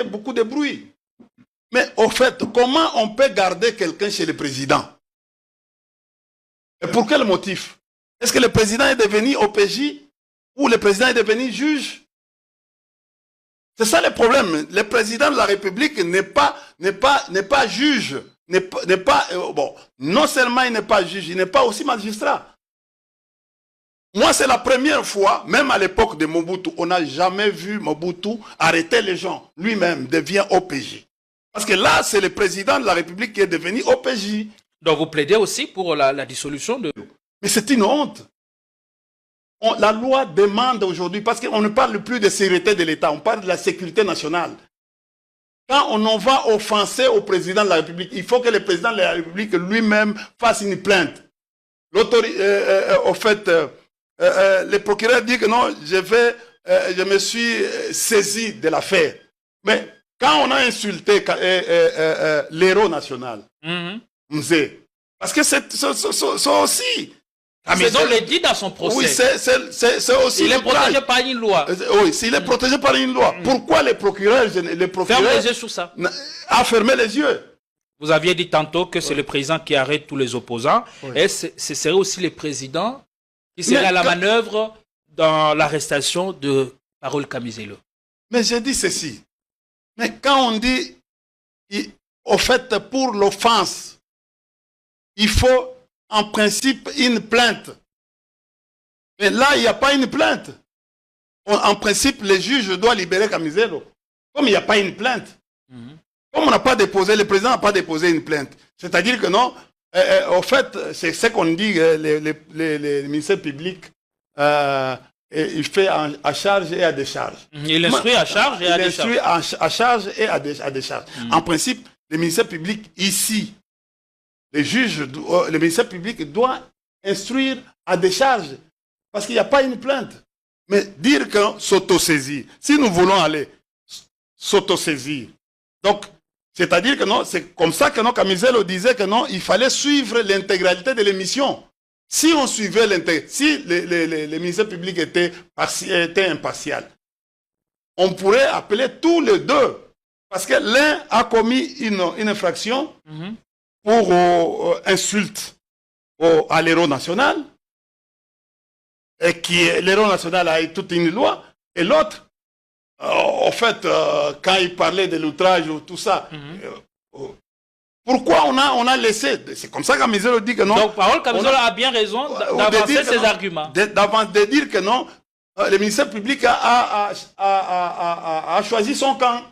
beaucoup de bruit. Mais au fait, comment on peut garder quelqu'un chez le président? Et pour quel motif? Est-ce que le président est devenu OPJ ou le président est devenu juge? C'est ça le problème. Le président de la République n'est pas juge. Bon, non seulement il n'est pas juge, il n'est pas aussi magistrat. Moi, c'est la première fois, même à l'époque de Mobutu, on n'a jamais vu Mobutu arrêter les gens. Lui-même devient OPJ. Parce que là, c'est le président de la République qui est devenu OPJ. Donc vous plaidez aussi pour la dissolution de... Mais c'est une honte. La loi demande aujourd'hui, parce qu'on ne parle plus de sécurité de l'État, on parle de la sécurité nationale. Quand on en va offenser au président de la République, il faut que le président de la République lui-même fasse une plainte. Au fait, le procureur dit que non, je me suis saisi de l'affaire. Mais quand on a insulté l'héros national, parce que c'est aussi... Maison le dit dans son procès. Oui, c'est aussi... Il est protégé par une loi. Oui, s'il est protégé par une loi, pourquoi le procureur ferme les yeux sur ça. A fermé les yeux? Vous aviez dit tantôt que c'est le président qui arrête tous les opposants. Oui. Et ce serait aussi le président qui serait à la manœuvre dans l'arrestation de Parole Kamizelo. Mais j'ai dit ceci. Mais quand on dit, au fait, pour l'offense, il faut en principe une plainte. Mais là, il n'y a pas une plainte. En principe, le juge doit libérer Kamizelo. Comme il n'y a pas une plainte. Comme on n'a pas déposé, le président n'a pas déposé une plainte. C'est-à-dire que non, au fait, c'est ce qu'on dit, les ministères publics, il fait à charge et à décharge. Il instruit à charge et à décharge. Il instruit à charge et à décharge. En principe, les ministères publics ici, le ministère public doit instruire à décharge parce qu'il n'y a pas une plainte. Mais dire qu'on s'autosaisir, si nous voulons aller s'autosaisir, donc, c'est-à-dire que non, c'est comme ça que non, Kamizelo disait que non, il fallait suivre l'intégralité de l'émission. Si on suivait l'intégralité, si le ministère public était impartial, on pourrait appeler tous les deux. Parce que l'un a commis une infraction pour insulte à l'héros national, et l'héros national a toute une loi, et l'autre, en fait, quand il parlait de l'outrage ou tout ça, pourquoi on a laissé? C'est comme ça que Kamizelo dit que non. Donc, Parole Kamizelo a bien raison d'avancer ses arguments. De dire que non, le ministère public a choisi son camp.